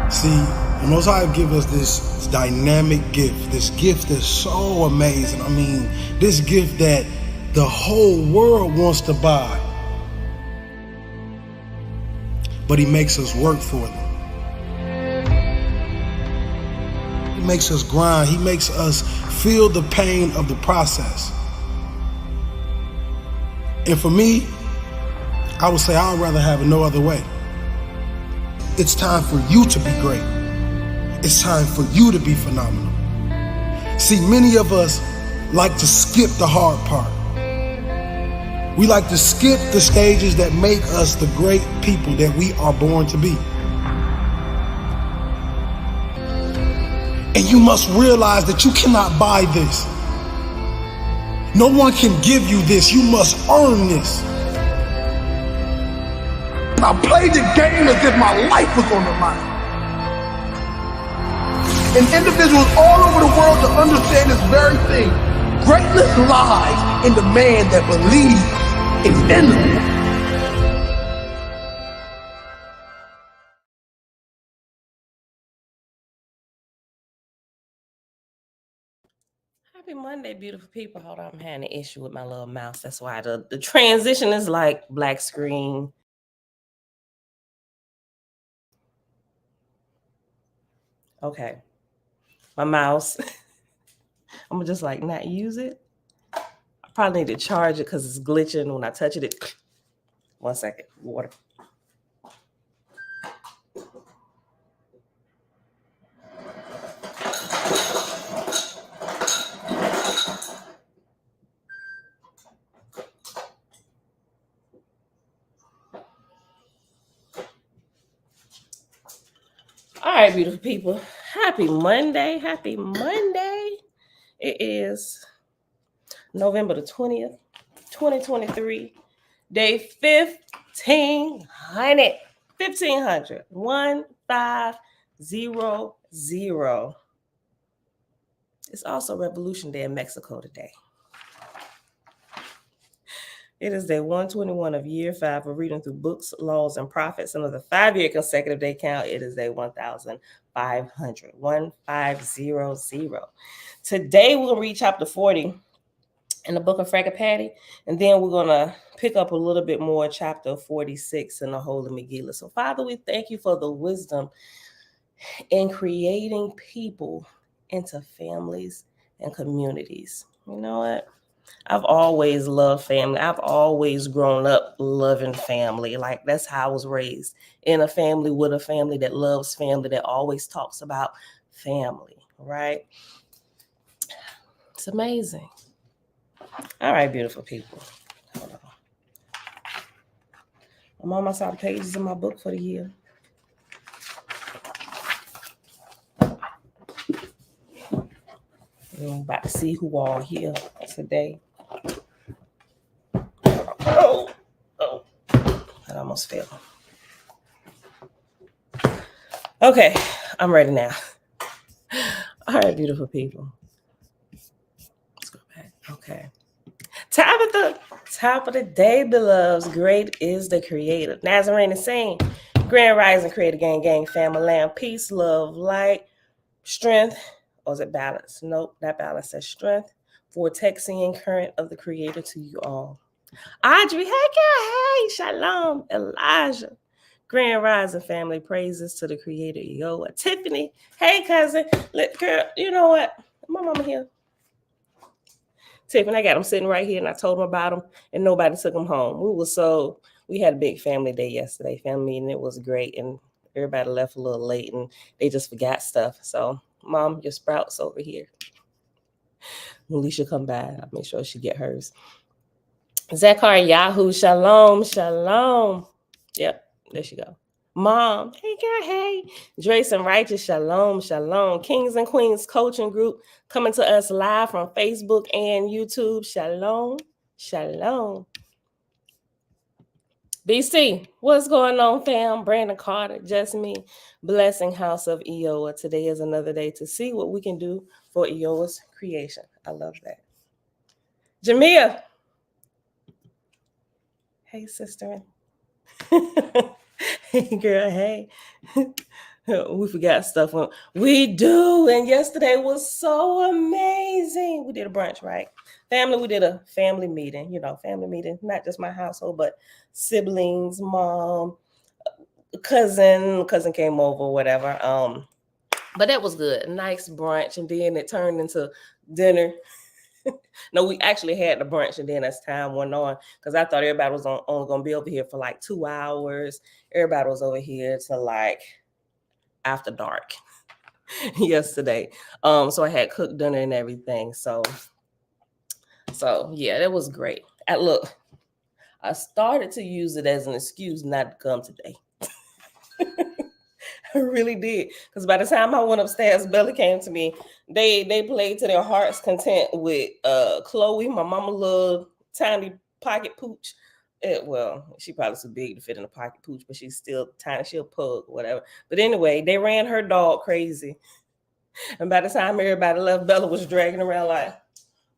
See, the Most High give us this dynamic gift, this gift that's so amazing. I mean, this gift that the whole world wants to buy, but he makes us work for them. He makes us grind. He makes us feel the pain of the process. And for me, I would say I'd rather have it no other way. It's time for you to be great. It's time for you to be phenomenal. See, many of us like to skip the hard part. We like to skip the stages that make us the great people that we are born to be. And you must realize that you cannot buy this. No one can give you this. You must earn this. I played the game as if my life was on the line. And individuals all over the world to understand this very thing. Greatness lies in the man that believes it's in them. Happy Monday, beautiful people. Hold on, I'm having an issue with my little mouse. That's why the transition is like black screen. Okay. My mouse. I'm gonna just like not use it. I probably need to charge it because it's glitching when I touch it. 1 second. Water. All right, beautiful people. Happy Monday. Happy Monday. It is November the 20th, 2023. Day 1500. 1500. 1500. It's also Revolution Day in Mexico today. It is day 121 of year 5 of reading through books, laws, and prophets. And of the 5-year consecutive day count, it is day 1500. 1500. Today, we're going to read chapter 40 in the book of Patty, and then we're going to pick up a little bit more chapter 46 in the Holy Megillah. So, Father, we thank you for the wisdom in creating people into families and communities. You know what? I've always loved family. I've always grown up loving family. Like, that's how I was raised, in a family with a family that loves family, that always talks about family, right? It's amazing. All right, beautiful people. Hold on. I'm almost out of pages in my book for the year. I'm about to see who all here today. Oh, that almost fell. Okay, I'm ready now. All right, beautiful people. Let's go back. Okay. Top of the day, beloveds. Great is the Creator. Nazarene is saying, Grand Rising, Creator, gang, family, land, peace, love, light, strength. Or is it balance? Nope, that balance says strength. Vortexing current of the Creator to you all. Audrey, hey, shalom, Elijah. Grand Rising family, praises to the Creator. Yo, Tiffany, hey, cousin. Girl, you know what? My mama here. Tiffany, I got him sitting right here, and I told him about him, and nobody took him home. We had a big family day yesterday, family meeting. It was great, and everybody left a little late, and they just forgot stuff. So, Mom, your sprouts over here. When Alicia come by, I'll make sure she get hers. Zachary Yahoo, shalom. Yep, there she go. Mom, hey girl, hey. Drace and Righteous, shalom. Kings and Queens Coaching Group coming to us live from Facebook and YouTube. Shalom. BC, what's going on, fam? Brandon Carter, just me. Blessing House of Eoa. Today is another day to see what we can do for Eoa's creation. I love that. Jamia. Hey, sister. Hey, girl, hey. We forgot stuff. We do. And yesterday was so amazing. We did a brunch, right? We did a family meeting, family meeting, not just my household, but siblings, mom, cousin came over, whatever. But that was good. A nice brunch. And then it turned into dinner. No, we actually had the brunch, and then as time went on, because I thought everybody was only going to be over here for like 2 hours. Everybody was over here till like after dark yesterday. So I had cooked dinner and everything. So yeah, that was great. I started to use it as an excuse not to come today. I really did, because by the time I went upstairs, Bella came to me. They played to their heart's content with Chloe, my mama little tiny pocket pooch. Well, she probably too big to fit in a pocket pooch, but she's still tiny. She'll pug, whatever. But anyway, they ran her dog crazy. And by the time everybody left, Bella was dragging around like,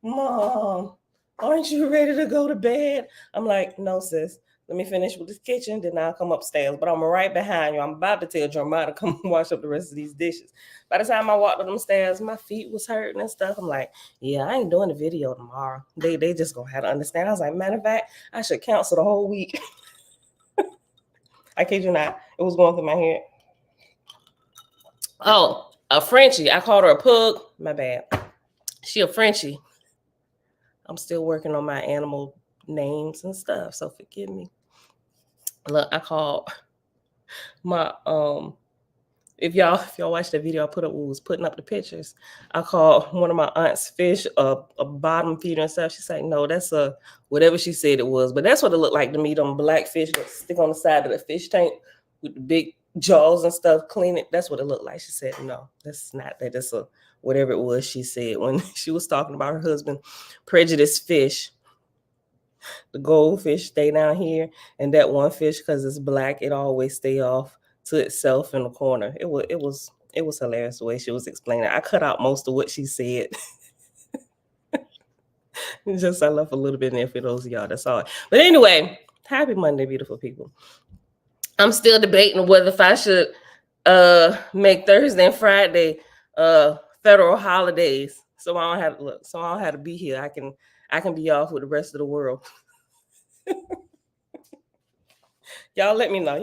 Mom, aren't you ready to go to bed? I'm like, no, sis. Let me finish with this kitchen, then I'll come upstairs. But I'm right behind you. I'm about to tell Jeremiah to come wash up the rest of these dishes. By the time I walked up them stairs, my feet was hurting and stuff. I'm like, yeah, I ain't doing the video tomorrow. They just gonna have to understand. I was like, matter of fact, I should cancel the whole week. I kid you not. It was going through my head. Oh, a Frenchie. I called her a pug. My bad. She a Frenchie. I'm still working on my animal names and stuff, so forgive me. Look, I called my if y'all watched the video I put up, we was putting up the pictures. I called one of my aunt's fish a bottom feeder and stuff. She's like, no, that's a whatever she said it was, but that's what it looked like to me. Them black fish that stick on the side of the fish tank with the big jaws and stuff. Clean it. That's what it looked like. She said, no, that's not that. That's a whatever it was. She said when she was talking about her husband, prejudiced fish. The goldfish stay down here, and that one fish, because it's black, it always stay off to itself in the corner. It was hilarious the way she was explaining it. I cut out most of what she said. Just I left a little bit in there for those of y'all that saw it. But anyway, happy Monday, beautiful people. I'm still debating whether if I should make Thursday and Friday federal holidays, so I don't have to be here. I can be off with the rest of the world. Y'all let me know.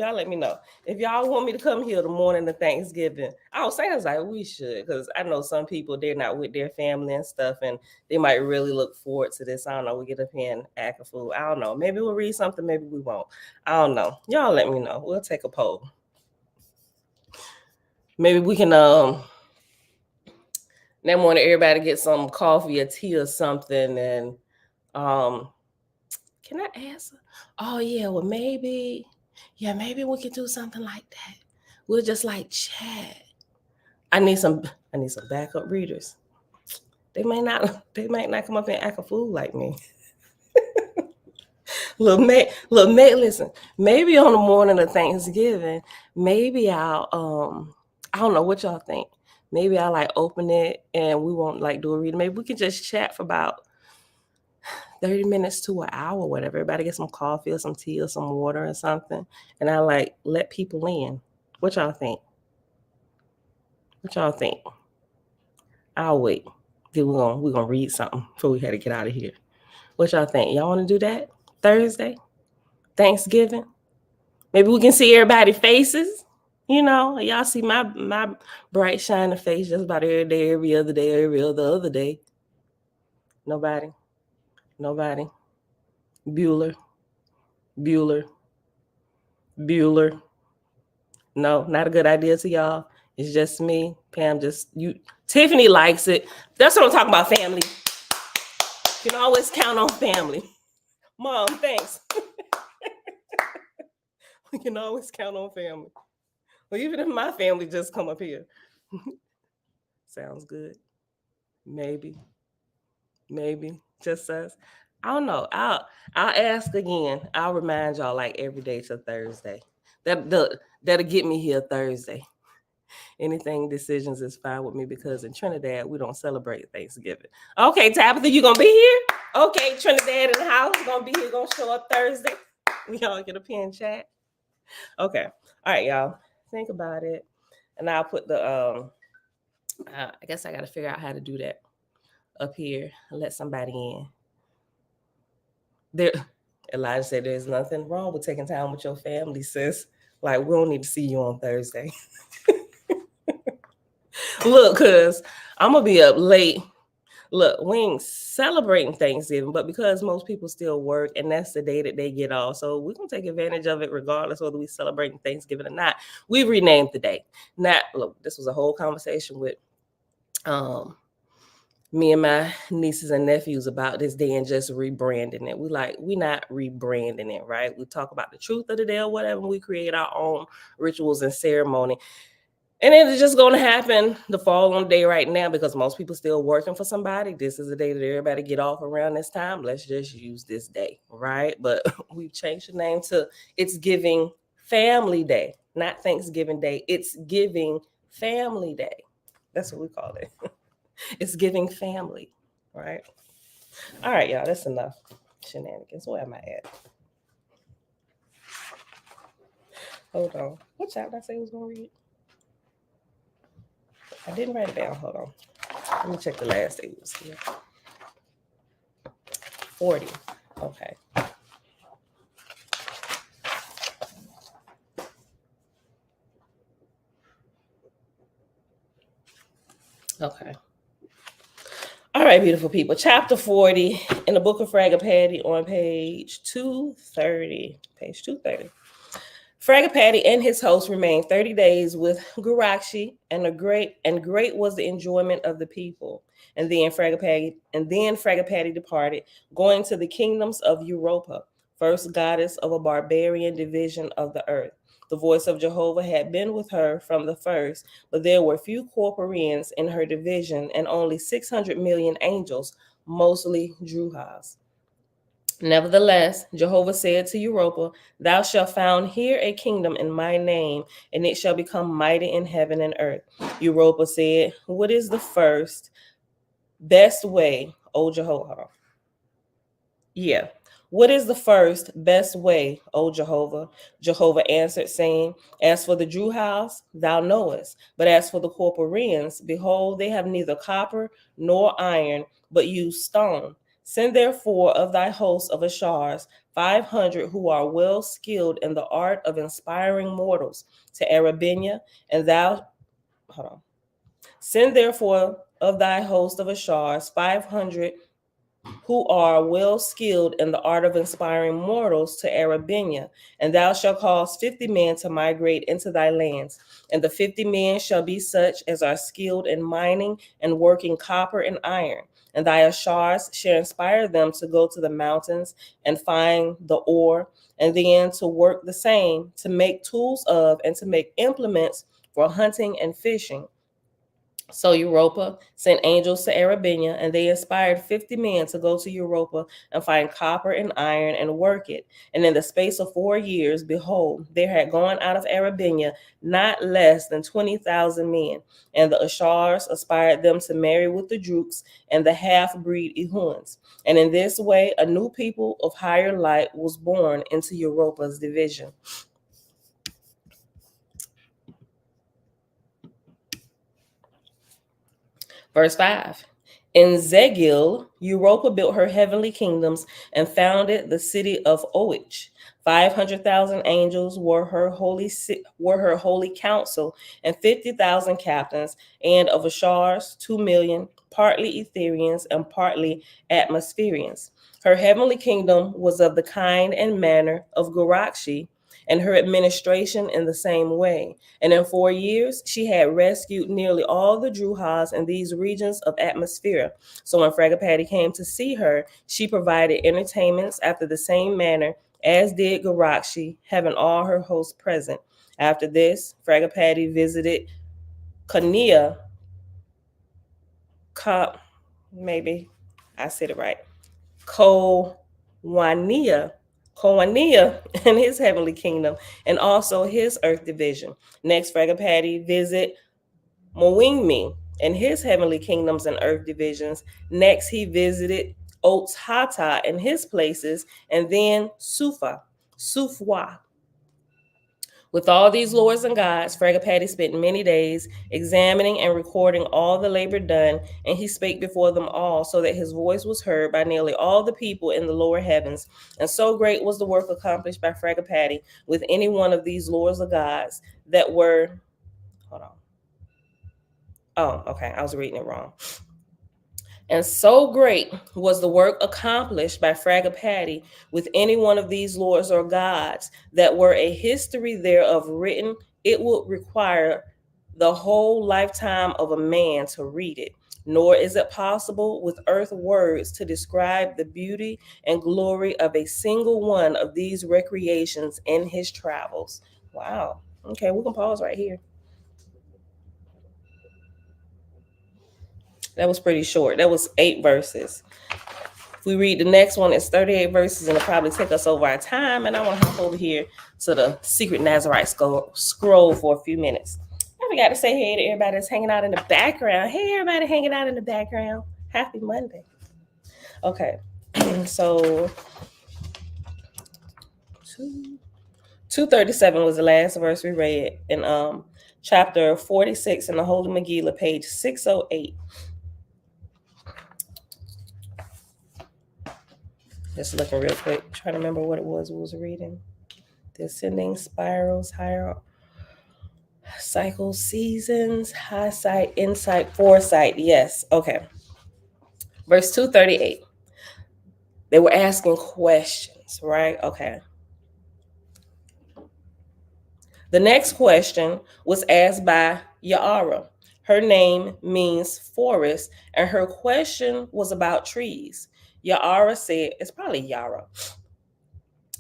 If y'all want me to come here the morning of Thanksgiving, I was saying like we should, because I know some people, they're not with their family and stuff, and they might really look forward to this. I don't know. We get up here and act a fool. I don't know. Maybe we'll read something. Maybe we won't. I don't know. Y'all let me know. We'll take a poll. Maybe we can that morning everybody get some coffee or tea or something, and can I answer? Oh yeah, well maybe we can do something like that. We'll just like chat. I need some backup readers. They might not come up and act a fool like me. Look, listen, maybe on the morning of Thanksgiving, maybe I'll I don't know what y'all think. Maybe I'll like open it and we won't like do a reading. Maybe we can just chat for about 30 minutes to an hour, whatever. Everybody get some coffee or some tea or some water or something. And I like let people in. What y'all think? I'll wait. Then we're gonna read something before we had to get out of here. What y'all think? Y'all want to do that? Thursday? Thanksgiving? Maybe we can see everybody's faces. Y'all see my bright shining face just about every day, every other day, every other day. Nobody. Bueller. No, not a good idea to y'all. It's just me. Pam, Tiffany likes it. That's what I'm talking about, family. You can always count on family. Mom, thanks. We can always count on family. Well, even if my family just come up here. Sounds good. Maybe. Just us. I don't know. I'll ask again. I'll remind y'all like every day till Thursday. That'll get me here Thursday. Anything decisions is fine with me, because in Trinidad we don't celebrate Thanksgiving. Okay, Tabitha, you gonna be here? Okay, Trinidad in the house, gonna be here, gonna show up Thursday. We all get a pin chat. Okay, all right, y'all. Think about it. And I'll put the I guess I got to figure out how to do that up here and let somebody in. There, Elijah said there's nothing wrong with taking time with your family, sis. Like, we don't need to see you on Thursday. Look, cause I'm gonna be up late. Look, we ain't celebrating Thanksgiving, but because most people still work and that's the day that they get off, so we're gonna take advantage of it regardless whether we celebrating Thanksgiving or not. We renamed the day. Not look, this was a whole conversation with me and my nieces and nephews about this day and just rebranding it. We not rebranding it, right? We talk about the truth of the day or whatever. We create our own rituals and ceremony. And it's just going to happen the following day right now because most people still working for somebody. This is the day that everybody get off around this time. Let's just use this day, right? But we've changed the name to It's Giving Family Day, not Thanksgiving Day. It's Giving Family Day. That's what we call it. It's Giving Family, right? All right, y'all, that's enough shenanigans. Where am I at? Hold on. What chapter I say I was going to read? I didn't write it down. Hold on. Let me check the last day we was here. 40. Okay. Okay. All right, beautiful people. Chapter 40 in the book of Fragapati on page 230. Page 230. Fragapati and his host remained 30 days with Gurakshi, and great was the enjoyment of the people. And then Fragapati departed, going to the kingdoms of Europa, first goddess of a barbarian division of the earth. The voice of Jehovah had been with her from the first, but there were few corporeans in her division and only 600 million angels, mostly Druhas. Nevertheless, Jehovah said to Europa, Thou shalt found here a kingdom in my name, and it shall become mighty in heaven and earth. Europa said, What is the first, best way, O Jehovah? What is the first, best way, O Jehovah? Jehovah answered, saying, As for the Druhas, thou knowest, but as for the Corporeans, behold, they have neither copper nor iron, but use stone. Send therefore of thy host of Ashars 500 who are well skilled in the art of inspiring mortals to Arabenia, and thou, Send therefore of thy host of Ashars 500 who are well skilled in the art of inspiring mortals to Arabenia, and thou shalt cause 50 men to migrate into thy lands. And the 50 men shall be such as are skilled in mining and working copper and iron. And thy Ashars shall inspire them to go to the mountains and find the ore, and then to work the same, to make tools of, and to make implements for hunting and fishing. So Europa sent angels to Arabenia, and they inspired 50 men to go to Europa and find copper and iron and work it. And in the space of 4 years, behold, there had gone out of Arabenia not less than 20,000 men. And the Ashars aspired them to marry with the Druks and the half-breed Ehuans. And in this way, a new people of higher light was born into Europa's division. Verse 5. In Zegil, Europa built her heavenly kingdoms and founded the city of Oich. 500,000 angels were her holy council, and 50,000 captains, and of Ashars 2 million, partly Etherians and partly Atmospherians. Her heavenly kingdom was of the kind and manner of Gurakshi, and her administration in the same way. And in 4 years, she had rescued nearly all the Druhas in these regions of Atmosphere. So when Fragapati came to see her, she provided entertainments after the same manner as did Gurakshi, having all her hosts present. After this, Fragapati visited Kania, maybe I said it right, Kowania and his heavenly kingdom, and also his earth division. Next, Fragapati visit Moingmi and his heavenly kingdoms and earth divisions. Next, he visited Otshata and his places, and then Sufwa, With all these lords and gods, Fragapati spent many days examining and recording all the labor done, and he spake before them all, so that his voice was heard by nearly all the people in the lower heavens. And so great was the work accomplished by Fragapati with any one of these lords or gods that were. Hold on. Oh, okay. I was reading it wrong. And so great was the work accomplished by Fragapati with any one of these lords or gods that were a history thereof written, it would require the whole lifetime of a man to read it. Nor is it possible with earth words to describe the beauty and glory of a single one of these recreations in his travels. Wow. Okay, we can pause right here. That was pretty short. That was 8 verses. If we read the next one, it's 38 verses, and it'll probably take us over our time. And I want to hop over here to the Secret Nazarite scroll for a few minutes. I forgot to say hey to everybody that's hanging out in the background. Hey, everybody hanging out in the background. Happy Monday. Okay, so 237 was the last verse we read in chapter 46 in the Holy Megillah, page 608. Just looking real quick, trying to remember what it was we was reading. The ascending spirals, higher cycles, seasons, high sight, insight, foresight. Yes, okay. Verse 238. They were asking questions, right? Okay. The next question was asked by Ya'ara. Her name means forest, and her question was about trees. Ya'ara said, it's probably Yara.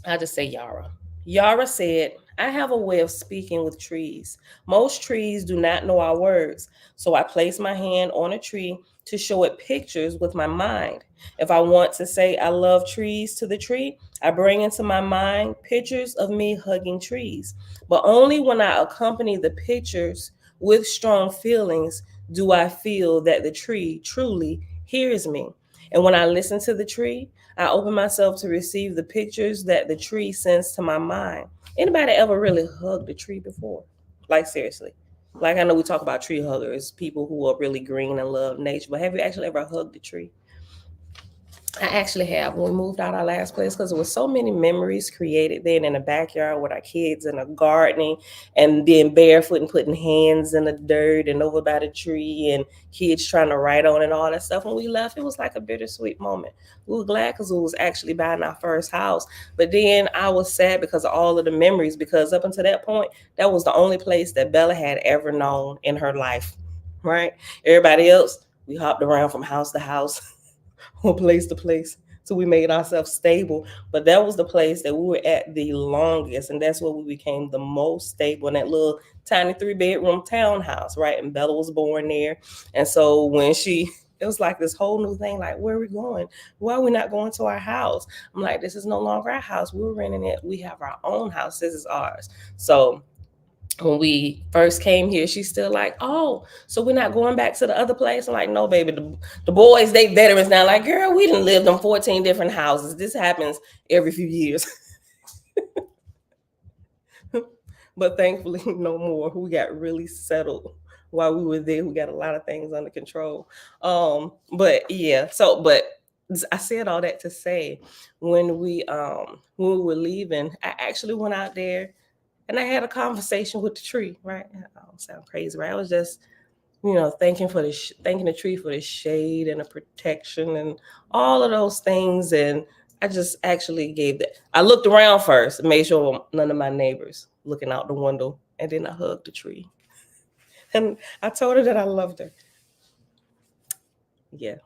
I'll just say Yara. Yara said, I have a way of speaking with trees. Most trees do not know our words, so I place my hand on a tree to show it pictures with my mind. If I want to say I love trees to the tree, I bring into my mind pictures of me hugging trees. But only when I accompany the pictures with strong feelings do I feel that the tree truly hears me. And when I listen to the tree, I open myself to receive the pictures that the tree sends to my mind. Anybody ever really hugged a tree before? Like seriously. Like I know we talk about tree huggers, people who are really green and love nature, but have you actually ever hugged a tree? I actually have when we moved out our last place because there was so many memories created then in the backyard with our kids and the gardening and being barefoot and putting hands in the dirt and over by the tree and kids trying to write on it and all that stuff. When we left, it was like a bittersweet moment. We were glad because we was actually buying our first house. But then I was sad because of all of the memories, because up until that point, that was the only place that Bella had ever known in her life, right? Everybody else, we hopped around from house to house or place to place. So we made ourselves stable. But that was the place that we were at the longest. And that's where we became the most stable, in that little tiny 3-bedroom townhouse, right? And Bella was born there. And so when it was like this whole new thing, like, where are we going? Why are we not going to our house? I'm like, this is no longer our house. We're renting it. We have our own house. This is ours. So when we first came here, she's still like, oh, so we're not going back to the other place? I'm like, no, baby, the boys, they veterans now. Like, girl, we done lived in 14 different houses. This happens every few years. But thankfully, no more. We got really settled while we were there. We got a lot of things under control. But yeah, but I said all that to say, when we were leaving, I actually went out there and I had a conversation with the tree, right? I don't sound crazy, right? I was just, thanking the tree for the shade and the protection and all of those things. And I just actually gave that. I looked around first, made sure none of my neighbors looking out the window, and then I hugged the tree. And I told her that I loved her. Yeah.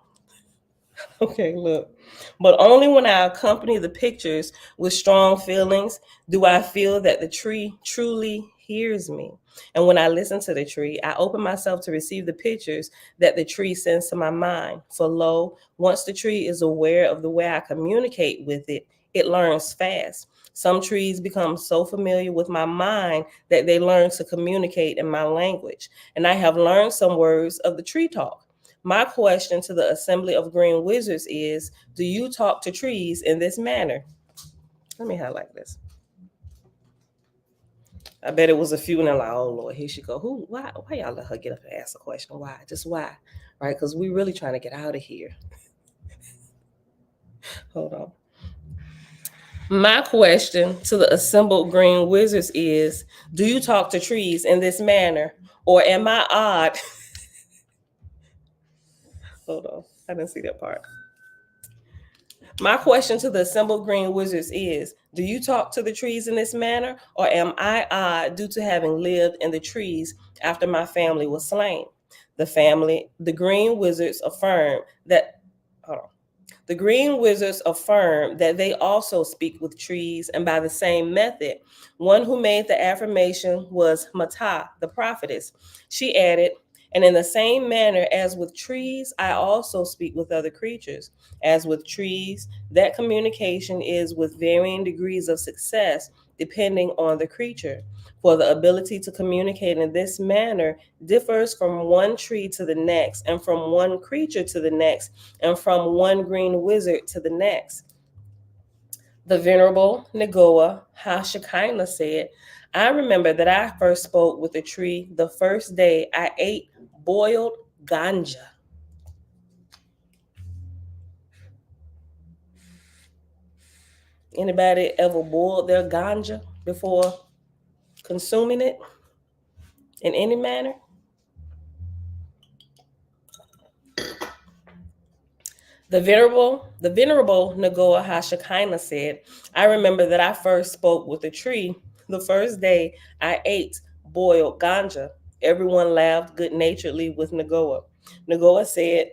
Okay, look. But only when I accompany the pictures with strong feelings do I feel that the tree truly hears me. And when I listen to the tree, I open myself to receive the pictures that the tree sends to my mind. For lo, once the tree is aware of the way I communicate with it, it learns fast. Some trees become so familiar with my mind that they learn to communicate in my language. And I have learned some words of the tree talk. My question to the assembly of green wizards is, do you talk to trees in this manner? Let me highlight this. I bet it was a few, and they're like, "Oh Lord, here she go. Who? Why y'all let her get up and ask a question? Why? Just why? Right? Because we really trying to get out of here." Hold on. My question to the assembled green wizards is, do you talk to trees in this manner, or am I odd? Hold on, I didn't see that part. My question to the assembled green wizards is, do you talk to the trees in this manner, or am I odd due to having lived in the trees after my family was slain? The green wizards affirm that, hold on. The green wizards affirm that they also speak with trees and by the same method. One who made the affirmation was Mata, the prophetess. She added, and in the same manner as with trees, I also speak with other creatures. As with trees, that communication is with varying degrees of success depending on the creature. For the ability to communicate in this manner differs from one tree to the next, and from one creature to the next, and from one green wizard to the next. The Venerable Nagoa Hashikaina said, I remember that I first spoke with a tree the first day I ate boiled ganja. Anybody ever boiled their ganja before consuming it in any manner? The Venerable Nagoa Hashikaina said, I remember that I first spoke with a tree the first day I ate boiled ganja. Everyone laughed good naturedly with Nagoa. Nagoa said,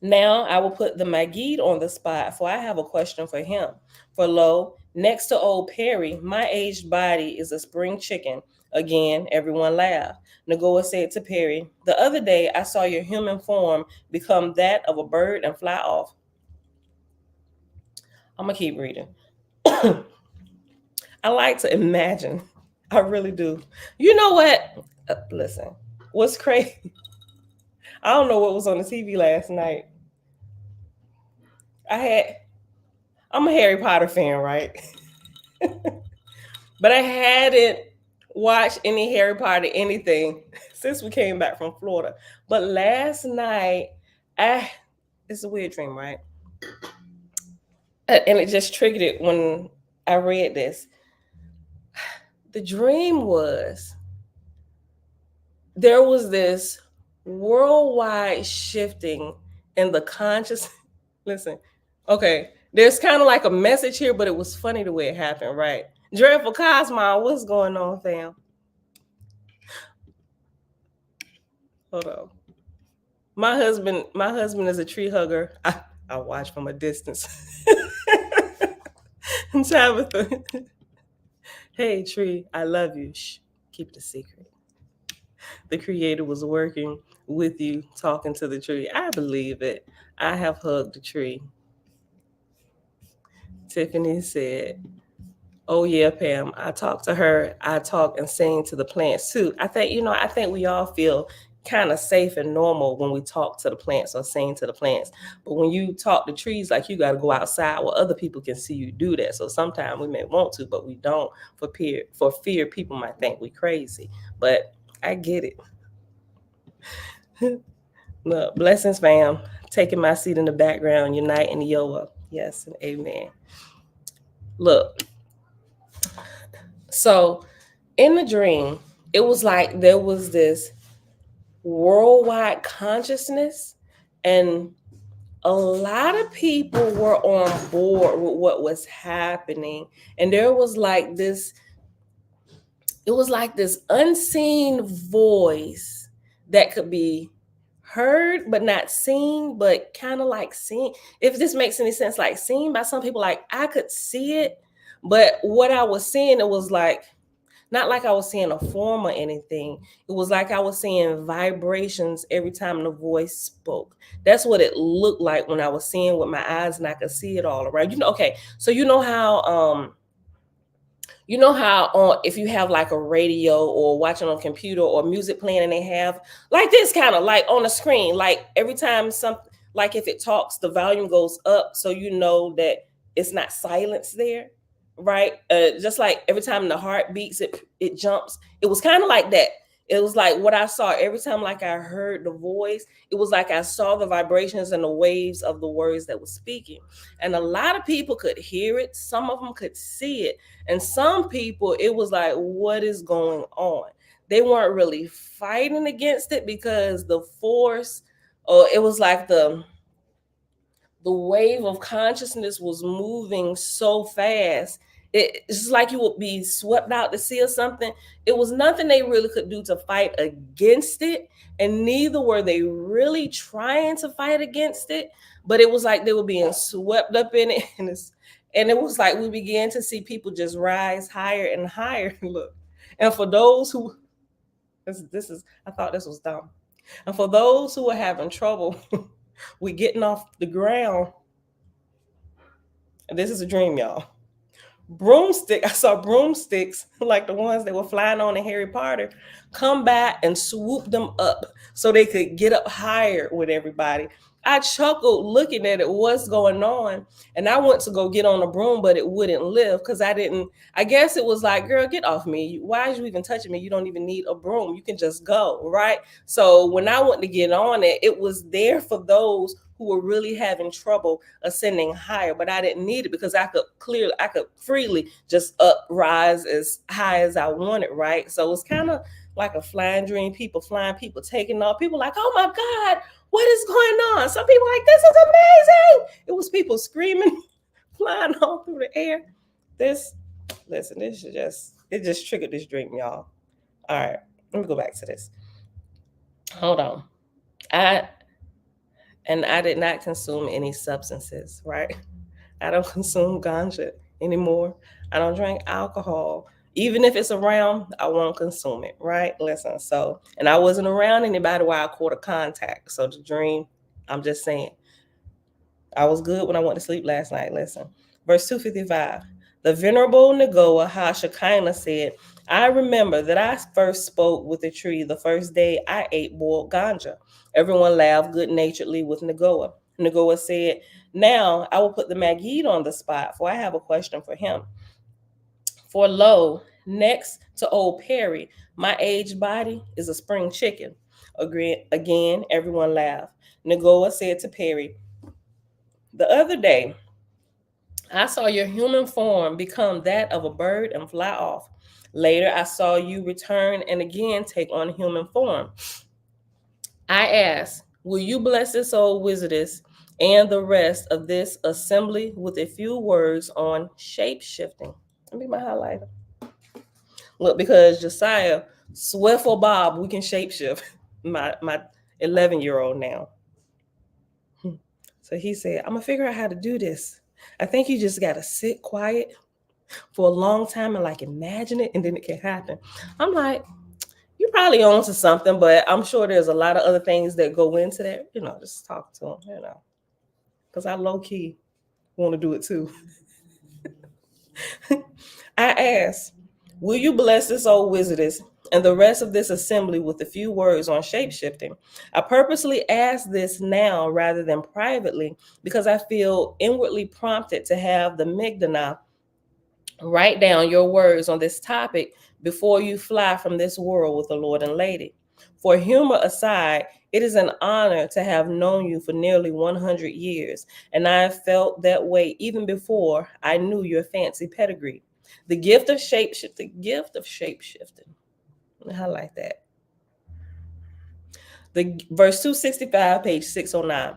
Now I will put the Magid on the spot, for I have a question for him. For lo, next to old Perry, my aged body is a spring chicken. Again, everyone laughed. Nagoa said to Perry, the other day I saw your human form become that of a bird and fly off. I'm going to keep reading. I like to imagine. I really do. You know what? Listen, what's crazy? I don't know what was on the TV last night. I'm a Harry Potter fan, right? But I hadn't watched any Harry Potter anything since we came back from Florida. But last night, it's a weird dream, right? And it just triggered it when I read this. The dream was there was this worldwide shifting in the conscious. Listen, okay, there's kind of like a message here, but it was funny the way it happened, right? Dreadful Cosmo, what's going on, fam? Hold on. My husband is a tree hugger. I watch from a distance. Tabitha. Hey, tree, I love you. Shh, keep it a secret. The creator was working with you, talking to the tree. I believe it. I have hugged the tree. Tiffany said, oh yeah, Pam, I talk to her. I talk and sing to the plants too. I think we all feel kind of safe and normal when we talk to the plants or sing to the plants. But when you talk to trees, like, you got to go outside where other people can see you do that. So sometimes we may want to, but we don't for fear people might think we crazy. But I get it. Look, blessings, fam. Taking my seat in the background, uniting the yoga. Yes and amen. Look, so in the dream, it was like there was this worldwide consciousness, and a lot of people were on board with what was happening. And there was like this, it was like this unseen voice that could be heard but not seen, but kind of like seen. If this makes any sense, like seen by some people, like I could see it, but what I was seeing, it was like, not like I was seeing a form or anything. It was like I was seeing vibrations every time the voice spoke. That's what it looked like when I was seeing with my eyes, and I could see it all around. Okay, so you know how on, if you have like a radio or watching on a computer or music playing, and they have like this kind of like on the screen, like every time something, like if it talks, the volume goes up, so you know that it's not silence there. right? Just like every time the heart beats, it jumps. It was kind of like that. It was like what I saw every time, like I heard the voice. It was like I saw the vibrations and the waves of the words that was speaking. And a lot of people could hear it. Some of them could see it, and some people, it was like, what is going on? They weren't really fighting against it because the force, or it was like the wave of consciousness was moving so fast. It's just like you would be swept out to sea or something. It was nothing they really could do to fight against it, and neither were they really trying to fight against it. But it was like they were being swept up in it, and it was like we began to see people just rise higher and higher. Look, and for those who this is, I thought this was dumb. And for those who are having trouble with getting off the ground, this is a dream, y'all. I saw broomsticks, like the ones that were flying on in Harry Potter, come back and swoop them up so they could get up higher with everybody. I chuckled looking at it, what's going on? And I went to go get on a broom, but it wouldn't lift because I guess it was like, girl, get off me. Why are you even touching me? You don't even need a broom. You can just go, right? So when I went to get on it, it was there for those who were really having trouble ascending higher, but I didn't need it because I could freely just rise as high as I wanted, right? So it's kind of like a flying dream, people flying, people taking off, people like, oh my God, what is going on? Some people like, this is amazing. It was people screaming, flying all through the air. It just triggered this dream, y'all. All right, let me go back to this. Hold on. I did not consume any substances, right? I don't consume ganja anymore. I don't drink alcohol. Even if it's around, I won't consume it, right? Listen, so, and I wasn't around anybody while I caught a contact. So the dream, I'm just saying, I was good when I went to sleep last night. Listen, verse 255. The Venerable Nagoa Hashakina said, I remember that I first spoke with the tree the first day I ate boiled ganja. Everyone laughed good naturedly with Nagoa. Nagoa said, now I will put the Magid on the spot, for I have a question for him. For lo, next to old Perry, my aged body is a spring chicken. Again, everyone laughed. Nagoa said to Perry, the other day, I saw your human form become that of a bird and fly off. Later, I saw you return and again take on human form. I asked, will you bless this old wizardess and the rest of this assembly with a few words on shape shifting? Let me get my highlighter. Look, because Josiah, Swiffle Bob, we can shapeshift. My 11-year-old now. So he said, I'm gonna figure out how to do this. I think you just gotta sit quiet for a long time and like imagine it, and then it can happen. I'm like, you probably own to something, but I'm sure there's a lot of other things that go into that. Just talk to him, because I low key want to do it too. I asked, will you bless this old wizardess and the rest of this assembly with a few words on shapeshifting? I purposely ask this now rather than privately because I feel inwardly prompted to have the Migdana write down your words on this topic before you fly from this world with the Lord and Lady. For humor aside, it is an honor to have known you for nearly 100 years, and I have felt that way even before I knew your fancy pedigree. The gift of shapeshifting. I like that. The verse 265, page 609.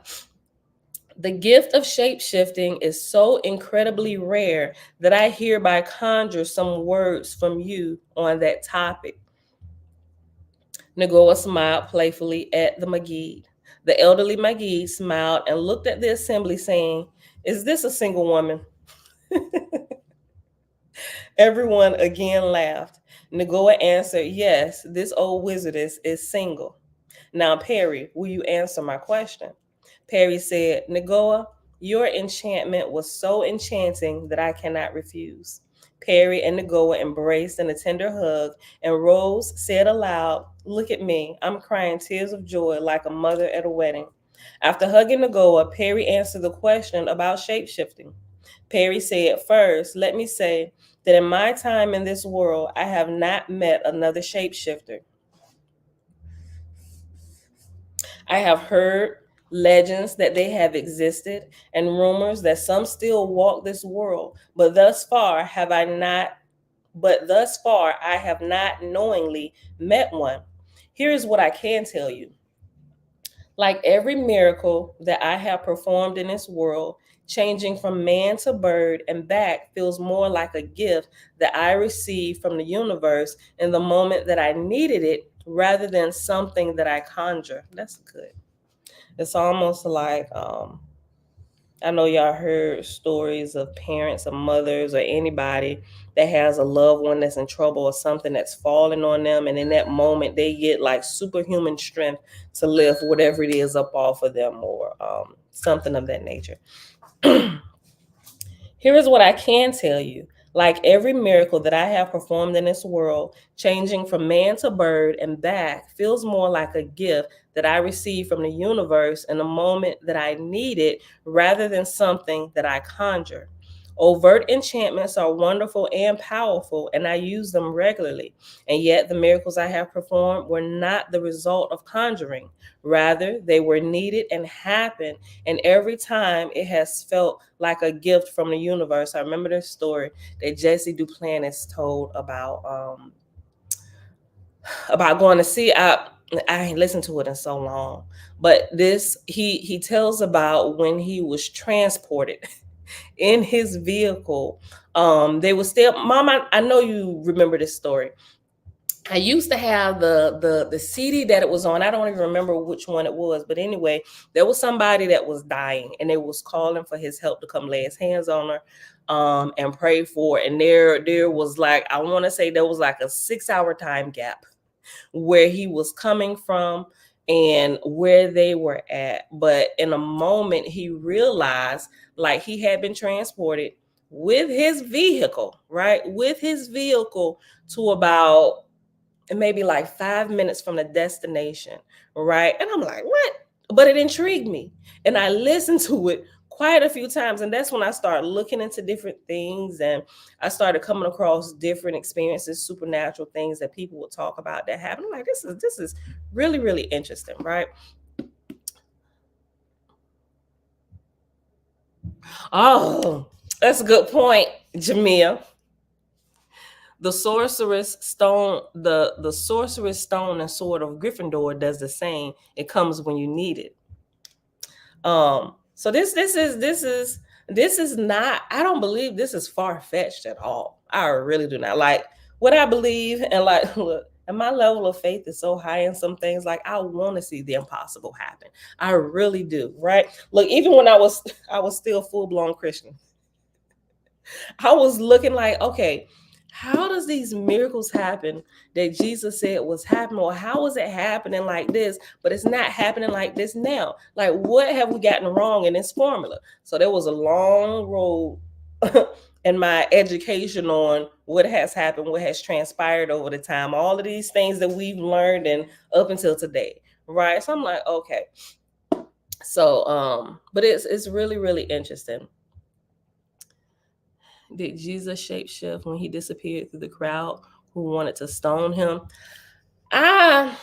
The gift of shape-shifting is so incredibly rare that I hereby conjure some words from you on that topic. Nagoa smiled playfully at the Magid. The elderly Magid smiled and looked at the assembly, saying, is this a single woman? Everyone again laughed. Nagoa answered, yes, this old wizardess is single. Now, Perry, will you answer my question? Perry said, Nagoa, your enchantment was so enchanting that I cannot refuse. Perry and Nagoa embraced in a tender hug, and Rose said aloud, look at me, I'm crying tears of joy like a mother at a wedding. After hugging Nagoa, Perry answered the question about shapeshifting. Perry said, first, let me say that in my time in this world, I have not met another shapeshifter. I have heard legends that they have existed and rumors that some still walk this world, but thus far I have not knowingly met one. Here's what I can tell you. Like every miracle that I have performed in this world, changing from man to bird and back feels more like a gift that I received from the universe in the moment that I needed it rather than something that I conjure. That's good. It's almost like I know y'all heard stories of parents or mothers or anybody that has a loved one that's in trouble or something that's falling on them. And in that moment, they get like superhuman strength to lift whatever it is up off of them or something of that nature. Here is what I can tell you. Like every miracle that I have performed in this world, changing from man to bird and back feels more like a gift that I received from the universe in a moment that I need it rather than something that I conjure. Overt enchantments are wonderful and powerful, and I use them regularly. And yet, the miracles I have performed were not the result of conjuring. Rather, they were needed and happened. And every time it has felt like a gift from the universe. I remember this story that Jesse Duplantis told about going to see. I ain't listened to it in so long, but this he tells about when he was transported in his vehicle. They were still, Mom, I know you remember this story. I used to have the CD that it was on. I don't even remember which one it was, but anyway, there was somebody that was dying, and they was calling for his help to come lay his hands on her, and pray for her. And there was like, I want to say there was like a 6-hour time gap where he was coming from and where they were at. But in a moment, he realized like he had been transported with his vehicle, right? With his vehicle to about maybe like 5 minutes from the destination, right? And I'm like, what? But it intrigued me. And I listened to it quite a few times. And that's when I started looking into different things, and I started coming across different experiences, supernatural things that people would talk about that happened. I'm like, this is really, really interesting, right? Oh, that's a good point, Jamia. The sorceress stone, the sorceress stone and sword of Gryffindor does the same. It comes when you need it. So this is not, I don't believe this is far-fetched at all. I really do not. Like what I believe, and like look, and my level of faith is so high in some things, like I want to see the impossible happen. I really do, right? Look, even when I was still full-blown Christian, I was looking like, okay, how does these miracles happen that Jesus said was happening? Or how is it happening like this, but it's not happening like this now? Like, what have we gotten wrong in this formula? So there was a long road in my education on what has happened, what has transpired over the time, all of these things that we've learned and up until today, right? So I'm like, okay. So, but it's really, really interesting. Did Jesus shapeshift when he disappeared through the crowd who wanted to stone him? I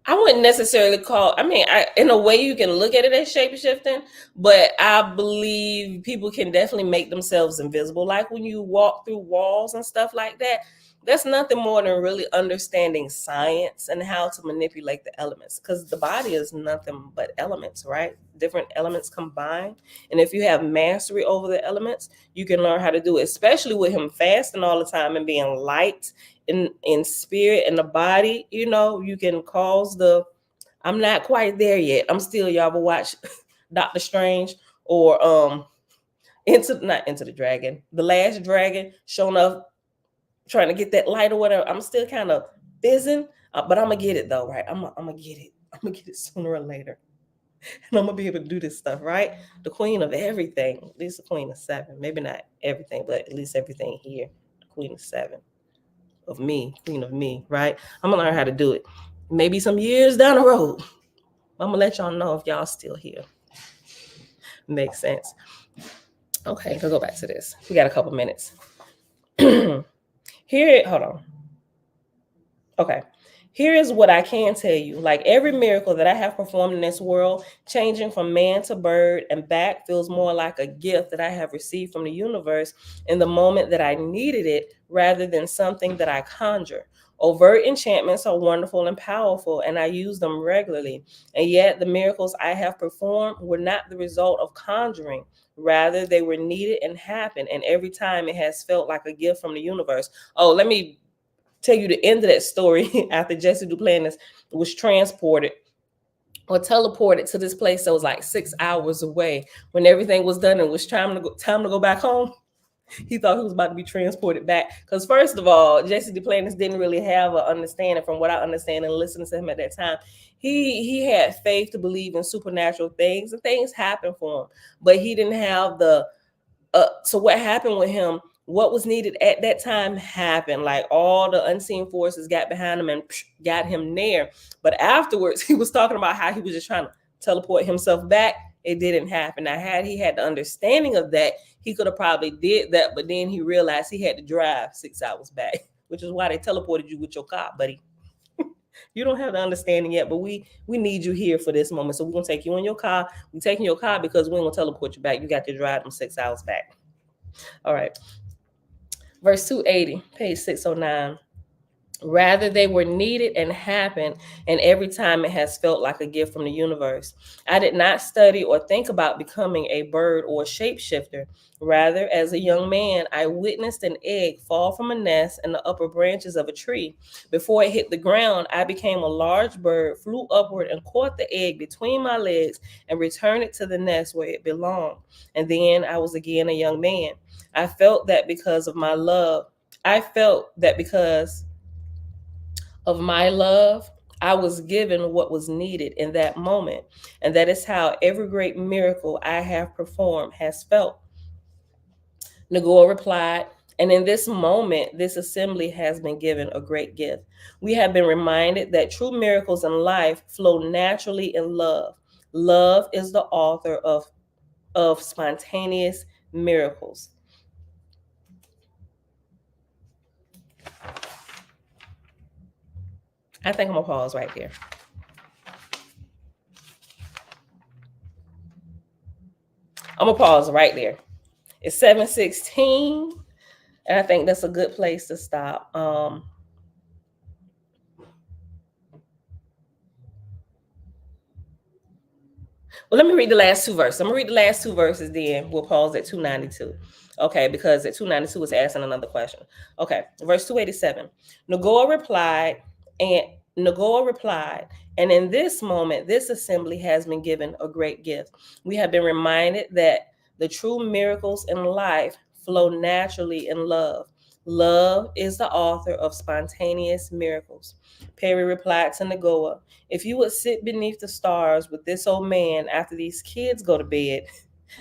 wouldn't necessarily call, I mean, in a way you can look at it as shapeshifting, but I believe people can definitely make themselves invisible. Like when you walk through walls and stuff like that, that's nothing more than really understanding science and how to manipulate the elements, because the body is nothing but elements, right? Different elements combined. And if you have mastery over the elements, you can learn how to do it, especially with him fasting all the time and being light in spirit and the body. You know, you can cause the, I'm not quite there yet. I'm still, y'all ever watch Doctor Strange or not Into the Dragon, The Last Dragon, showing up trying to get that light or whatever. I'm still kind of fizzing, but I'm gonna get it though, right? I'm gonna get it. I'm gonna get it sooner or later, and I'm gonna be able to do this stuff, right? The queen of everything, at least the queen of 7, maybe not everything, but at least everything here. The queen of 7 of me, queen of me, right? I'm gonna learn how to do it. Maybe some years down the road, I'm gonna let y'all know if y'all still here. Makes sense. Okay, let's go back to this. We got a couple minutes. Hold on. Okay. Here is what I can tell you. Like every miracle that I have performed in this world, changing from man to bird and back feels more like a gift that I have received from the universe in the moment that I needed it rather than something that I conjure. Overt enchantments are wonderful and powerful, and I use them regularly. And yet, the miracles I have performed were not the result of conjuring. Rather, they were needed and happened. And every time it has felt like a gift from the universe. Oh, let me tell you the end of that story. After Jesse Duplantis was transported or teleported to this place that was like 6 hours away, when everything was done and was time to go back home, he thought he was about to be transported back. Because first of all, Jesse Duplantis didn't really have an understanding, from what I understand and listening to him at that time. He had faith to believe in supernatural things, and things happened for him, but he didn't have the so what happened with him, what was needed at that time happened. Like all the unseen forces got behind him and got him there. But afterwards, he was talking about how he was just trying to teleport himself back. It didn't happen. Now, had he had the understanding of that, he could have probably did that. But then he realized he had to drive 6 hours back, which is why they teleported you with your car, buddy. You don't have the understanding yet, but we need you here for this moment. So we're gonna take you in your car. We're taking your car because we ain't gonna teleport you back. You got to drive them 6 hours back. All right. Verse 280, page 609. Rather, they were needed and happened, and every time it has felt like a gift from the universe. I did not study or think about becoming a bird or a shapeshifter. Rather, as a young man, I witnessed an egg fall from a nest in the upper branches of a tree. Before it hit the ground, I became a large bird, flew upward, and caught the egg between my legs and returned it to the nest where it belonged. And then I was again a young man. I felt that because of my love, I was given what was needed in that moment. And that is how every great miracle I have performed has felt. Nagor replied, and in this moment, this assembly has been given a great gift. We have been reminded that true miracles in life flow naturally in love. Love is the author of spontaneous miracles. I think I'm gonna pause right there. I'm gonna pause right there. It's 7:16, and I think that's a good place to stop. Well, let me read the last two verses. I'm gonna read the last two verses, then we'll pause at 292. Okay, because at 292 is asking another question. Okay, verse 287. Nagor replied, and in this moment, this assembly has been given a great gift. We have been reminded that the true miracles in life flow naturally in love. Love is the author of spontaneous miracles. Perry replied to Nagoa, if you would sit beneath the stars with this old man after these kids go to bed,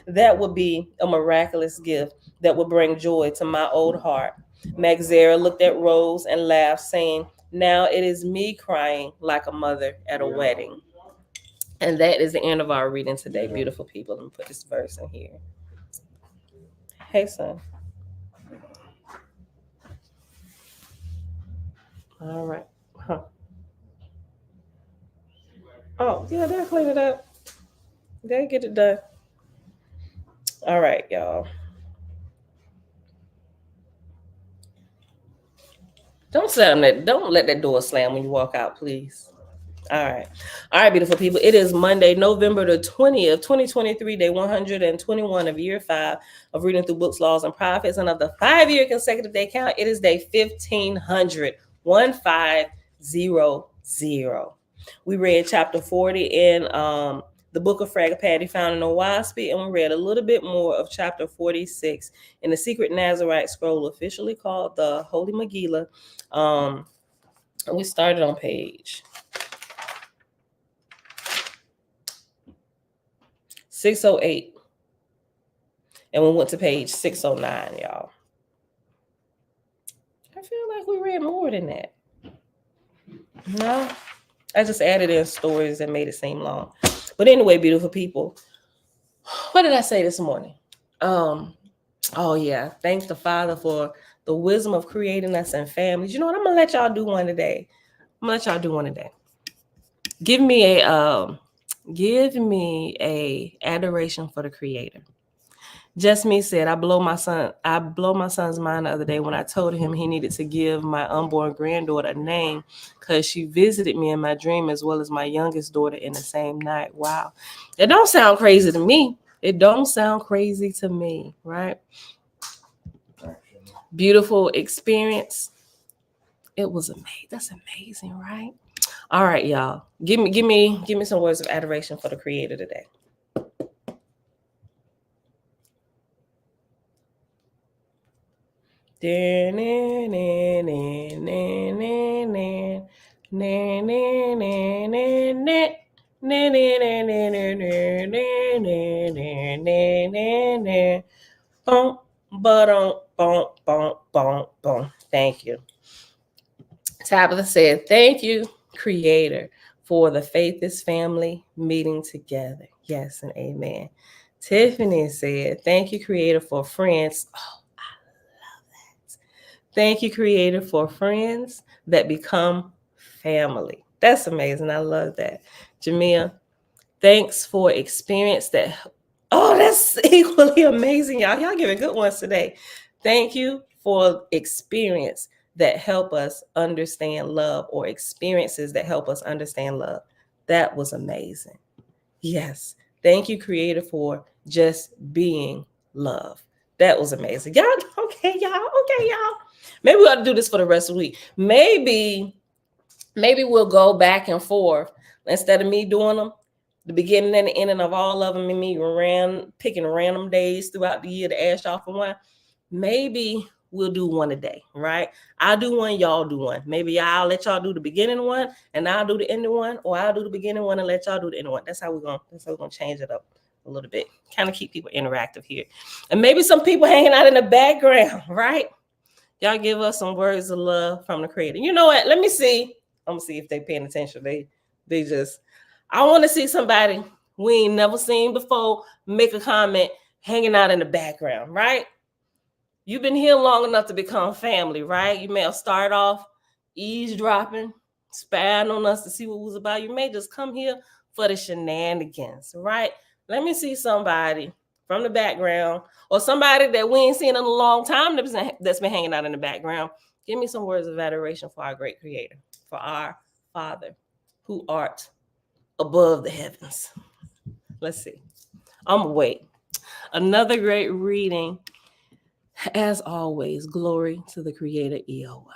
that would be a miraculous gift that would bring joy to my old heart. Magzera looked at Rose and laughed, saying, now it is me crying like a mother at a wedding. And that is the end of our reading today, beautiful people. Let me put this verse in here. Hey, son. All right. Huh. Oh, yeah, they'll clean it up. They'll get it done. All right, y'all. Don't let that door slam when you walk out, please. All right, beautiful people. It is Monday, November the 20th, 2023, day 121 of year 5 of reading through books, laws, and prophets. And of the 5-year consecutive day count, it is day 1500, 1500. We read chapter 40 in the book of Fragapati found in Owaspy, and we read a little bit more of chapter 46 in the secret Nazarite scroll, officially called the Holy Megillah. We started on page 608, and we went to page 609, y'all. I feel like we read more than that. No, I just added in stories that made it seem long. But anyway, beautiful people, what did I say this morning? Oh yeah, thank the Father for the wisdom of creating us in families. You know what? I'm gonna let y'all do one today. Give me a adoration for the Creator. Just me said, I blow my son's mind the other day when I told him he needed to give my unborn granddaughter a name because she visited me in my dream as well as my youngest daughter in the same night. Wow. It don't sound crazy to me. Right? Beautiful experience. It was amazing. That's amazing, right? All right, y'all. Give me some words of adoration for the Creator today. Thank you. Tabitha said, thank you, Creator, for the Faithist family meeting together. Yes and amen. Tiffany said, thank you, Creator, for friends. Oh, I love that. Thank you, Creator, for friends that become family. That's amazing. I love that. Jamia, thanks for experience that. Oh, that's equally amazing, y'all. Y'all giving good ones today. Thank you for experience that help us understand love, or experiences that help us understand love. That was amazing. Yes. Thank you, Creator, for just being love. That was amazing. Y'all, okay, y'all. Maybe we ought to do this for the rest of the week. Maybe we'll go back and forth instead of me doing them, the beginning and the ending of all of them, and me picking random days throughout the year to ask y'all for one. Maybe we'll do one a day, right? I'll do one, y'all do one. Maybe I'll let y'all do the beginning one and I'll do the ending one, or I'll do the beginning one and let y'all do the ending one. That's how we're gonna change it up a little bit. Kind of keep people interactive here. And maybe some people hanging out in the background, right? Y'all give us some words of love from the Creator. You know what? Let me see. I'm gonna see if they're paying attention. They just, I want to see somebody we ain't never seen before make a comment hanging out in the background, right? You've been here long enough to become family, right? You may have started off eavesdropping, spying on us to see what was about. You may just come here for the shenanigans, right? Let me see somebody from the background, or somebody that we ain't seen in a long time that's been hanging out in the background. Give me some words of adoration for our great Creator, for our Father who art above the heavens. Let's see. I'm gonna wait. Another great reading. As always, glory to the Creator, Eowa.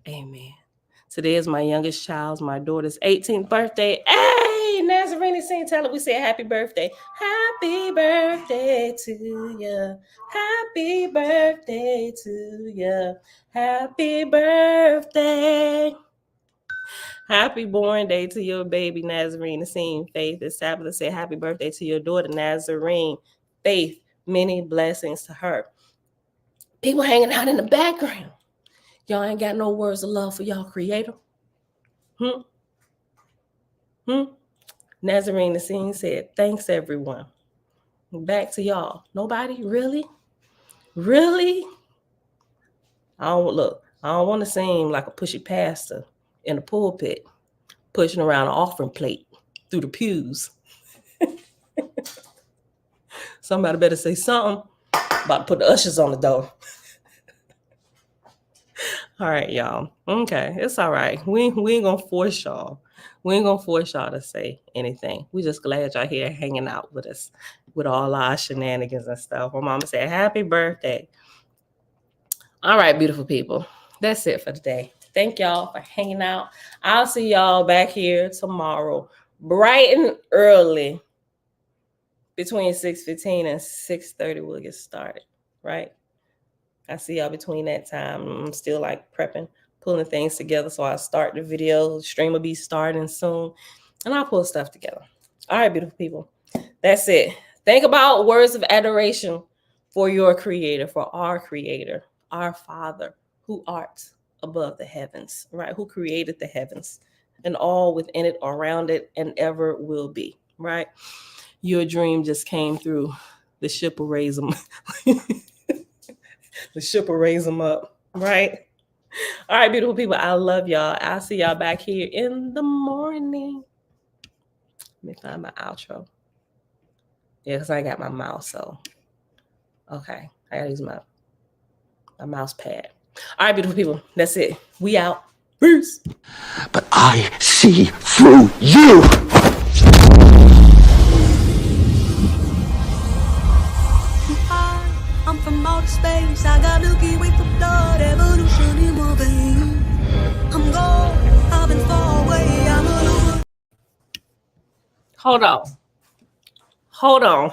Amen. Today is my youngest child's, my daughter's 18th birthday. Hey, Nazarene Saint Taylor, we say happy birthday. Happy birthday to you. Happy birthday to you. Happy birthday. Happy born day to your baby, Nazarene Saint Faith. It's Tabitha said happy birthday to your daughter, Nazarene Faith. Many blessings to her. People hanging out in the background. Y'all ain't got no words of love for y'all Creator. Nazarene Nassim said, thanks everyone. Back to y'all. Nobody? Really? Really? I don't want to seem like a pushy pastor in the pulpit, pushing around an offering plate through the pews. Somebody better say something. About to put the ushers on the door. All right, y'all. Okay, it's all right. We ain't gonna force y'all. We ain't gonna force y'all to say anything. We just glad y'all here hanging out with us, with all our shenanigans and stuff. My mama said, happy birthday. All right, beautiful people. That's it for today. Thank y'all for hanging out. I'll see y'all back here tomorrow, bright and early. Between 6:15 and 6:30, we'll get started, right? I see y'all between that time. I'm still like prepping, pulling things together. So I'll start the video. Stream will be starting soon. And I'll pull stuff together. All right, beautiful people. That's it. Think about words of adoration for your Creator, for our Creator, our Father, who art above the heavens, right? Who created the heavens and all within it, around it, and ever will be, right? Your dream just came through the ship will raise them. The ship will raise them up, right? All right, beautiful people. I love y'all. I'll see y'all back here in the morning. Let me find my outro. Yeah, because I got my mouse, so. Okay, I gotta use my mouse pad. All right, beautiful people. That's it. We out. Peace. But I see through you. I'm from outer space. I got Milky Way for blood, evolution in my veins. I'm gone. I've been far away. I'm all over. Hold on. Hold on.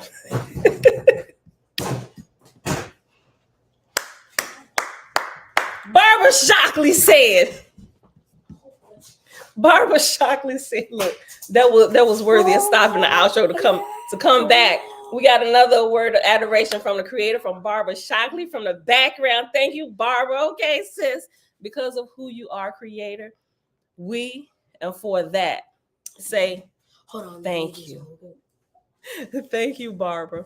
Barbara Shockley said, look, that was worthy of stopping the outro to come back. We got another word of adoration from the creator, from Barbara Shockley, from the background. Thank you, Barbara. Okay, sis, because of who you are, creator, we, and for that, say, hold on, thank you. Thank you, Barbara.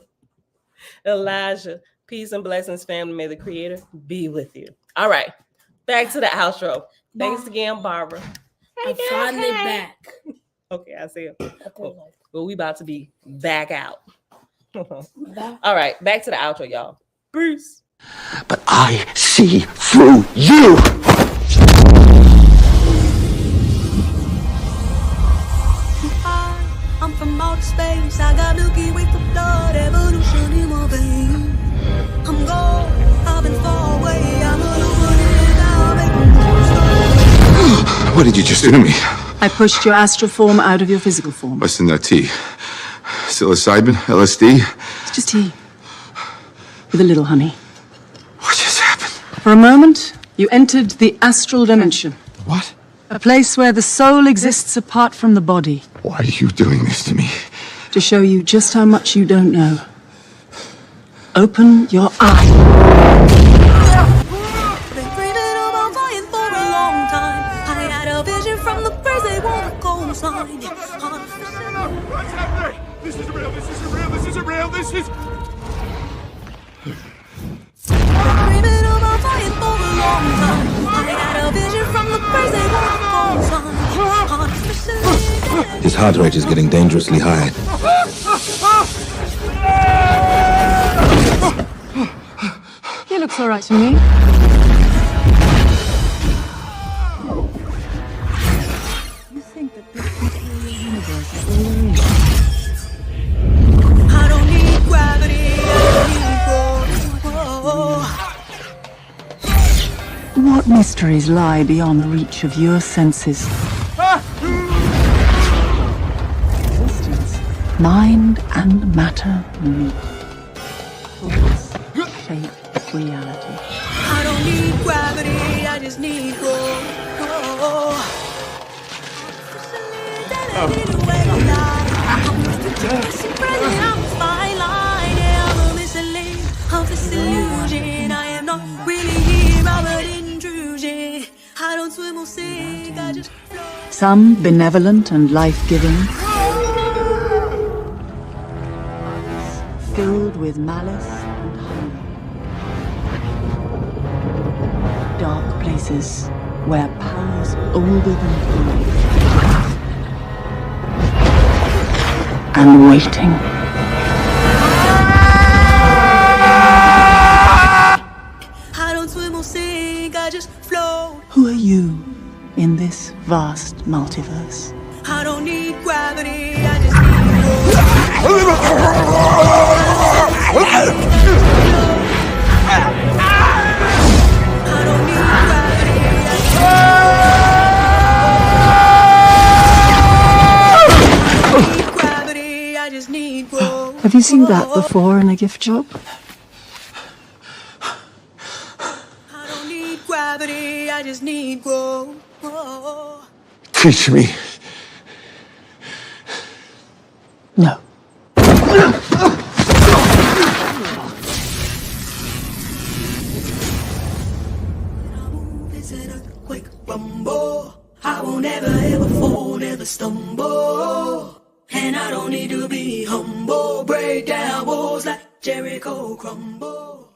Elijah, peace and blessings, family. May the creator be with you. All right, back to the outro. Thanks again, Barbara. I'm finally back. Okay, I see it. Well, we about to be back out. All right, back to the outro, y'all. Peace. But I see through you. I'm from outer space. I got Milky Way for blood, evolution in my veins. I'm gone. I've been far away. I'm all over it now. What did you just do to me? I pushed your astral form out of your physical form. What's in that tea? Psilocybin? LSD? It's just tea. With a little honey. What just happened? For a moment, you entered the astral dimension. What? A place where the soul exists apart from the body. Why are you doing this to me? To show you just how much you don't know. Open your eyes. Been dreaming about flying for a long time. I had a vision from the birds, they want a coastline. What's happening? This isn't real, this isn't real, this isn't real, this is... Dreaming about flying for a long time. I had a vision from the birds, they want a coastline. His heart rate is getting dangerously high. He looks all right to me. You think that this material universe is all there is? I don't need gravity, I need What mysteries lie beyond the reach of your senses? Existence, mind and matter meet. Thoughts shape reality. I don't need gravity, I just need growth. I am not really here, I'm an intrusion. I don't swim or sink, I just float. Some benevolent and life-giving, filled with malice and hunger. Dark places where powers older than time and waiting. I don't swim or sink, I just float. Who are you in this vast multiverse? I don't need gravity, I just need I don't need gravity, I just need growth. Have you seen that before in a gift shop? I don't need gravity, I just need growth. Teach me. No. It's an earthquake rumble. I won't ever ever fall, never stumble. And I don't need to be humble. Break down walls like Jericho. Jericho crumble.